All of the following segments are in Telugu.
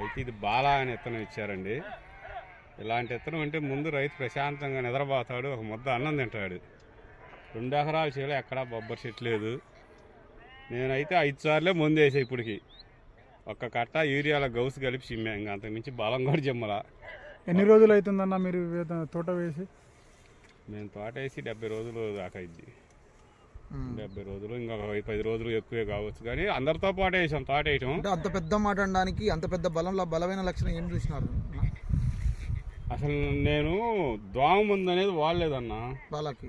అయితే ఇది బాలా అనే విత్తనం ఇచ్చారండి. ఇలాంటి విత్తనం ఉంటే ముందు రైతు ప్రశాంతంగా నిద్రపోతాడు, ఒక ముద్ద అన్నం తింటాడు. 2 ఎకరాల చేలో ఎక్కడా బొబ్బరి చెట్టు లేదు. నేనైతే 5 సార్లే మందు వేసా ఇప్పటికి. ఒక్క కట్ట యూరియాల గౌసు కలిపి చిమ్మా, ఇంకా అంతకుమించి బలం కూడా జిమ్మలా. ఎన్ని రోజులు అవుతుందన్న మీరు తోట వేసి? మేము తోట వేసి 70 రోజులు దాకా అయింది. 70 రోజులు, ఇంకా 10 రోజులు ఎక్కువే కావచ్చు, కానీ అందరితో పాటు వేసాం తోట వేయటం. అంత పెద్ద మాట అనడానికి అంత పెద్ద బలమైన లక్షణం ఏం చూసినారు? అసలు నేను దోమ ముందు అనేది వాడలేదన్న, బాలాకి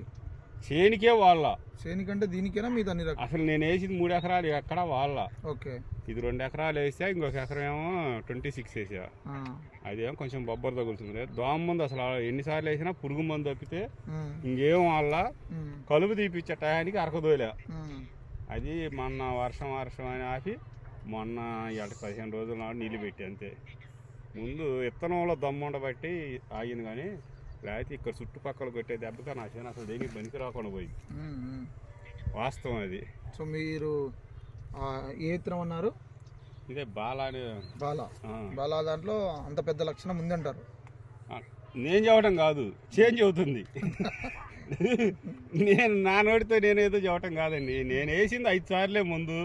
చేనికే వాళ్ళ. చేనికంటే దీనికేనా మీద అన్ని రకాలు? అసలు నేను వేసింది 3 ఎకరాలు ఎక్కడ వాళ్ళ. ఓకే, ఇది 2 ఎకరాలు వేసా, ఇంకొక ఎకరం ఏమో 26 వేసా. అదేమో కొంచెం బొబ్బరు తగులుతుంది. దోమ ముందు అసలు ఎన్నిసార్లు వేసినా పురుగు మందు తప్పితే ఇంకేం వాళ్ళ. కలుపు తీపిచ్చే టయానికి అరకదోలే. అది మొన్న వర్షం అని ఆపి మొన్న ఇవాళ 15 రోజుల నాడు నీళ్ళు పెట్టి అంతే. ముందు విత్తనంలో దమ్ము ఉండబట్టి ఆగింది, కానీ లేకపోతే ఇక్కడ చుట్టుపక్కల కొట్టే దెబ్బగా నా చేను అసలు దేనికి పనికి రాకుండా పోయింది. వాస్తవం అది. సో మీరు ఏ విత్తనం అన్నారు? ఇదే బాలా అని. బాలా దాంట్లో అంత పెద్ద లక్షణం ఉందంటారు? నేను చెప్పడం కాదు, చేంజ్ అవుతుంది. నేను నా నోటితో నేనేదో చెప్పటం కాదండి. నేను వేసింది 5 సార్లే ముందు.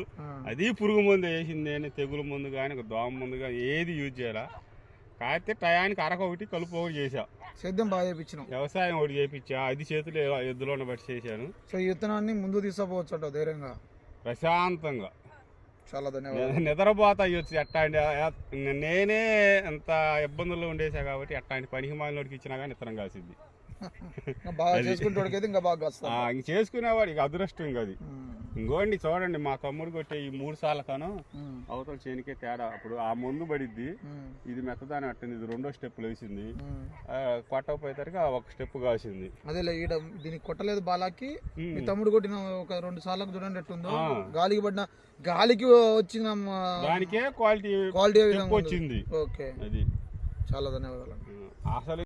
అది పురుగు మందు వేసింది నేను, తెగులు ముందు కానీ దోమ ముందు కానీ ఏది యూజ్ చేయాలా. కాకపోతే టయానికి ఒకటి కలుపు ఒకటి చేసా. సేద్యం బాగా చేయించిన, వ్యవసాయం ఒకటి చేయించా, అది చేతులు ఎద్దులో బట్టి చేశాను. సో ఈ విత్తనాన్ని ముందు తీసుకోపోవచ్చు అంట ధైర్యంగా, ప్రశాంతంగా. చాలా ధన్యవాదాలు. నిద్రపోతా అయ్యొచ్చు. ఎట్టాంటి నేనే ఎంత ఇబ్బందుల్లో ఉండేసా కాబట్టి ఎట్టాంటి పనికి మాలినోడికి ఇచ్చినా కానీ ఇత్తనం కాసింది. బాగా చేసుకుంటే ఇంకా బాగా ఇంక చేసుకునేవాడు ఇక అదృష్టం. ఇంకా అది ఇంకోండి చూడండి, మా తమ్ముడు కొట్టే ఈ 3 సార్ల కాను అవతల చేనికే తేడా. అప్పుడు ఆ ముందు పడిద్ది, ఇది మెత్తదాని అట్టింది, ఇది 2వ స్టెప్ వేసింది. కొట్టకపోయేసరికి 1 స్టెప్ కాసింది. అదే దీనికి కొట్టలేదు బాలాకి. మీ తమ్ముడు కొట్టిన ఒక 2 సార్లకు చూడండి ఎట్టుందో. గాలికి పడిన గాలికి వచ్చిన దానికే క్వాలిటీ వచ్చింది. ఓకే, అది చాలా ధన్యవాదాలు. అసలు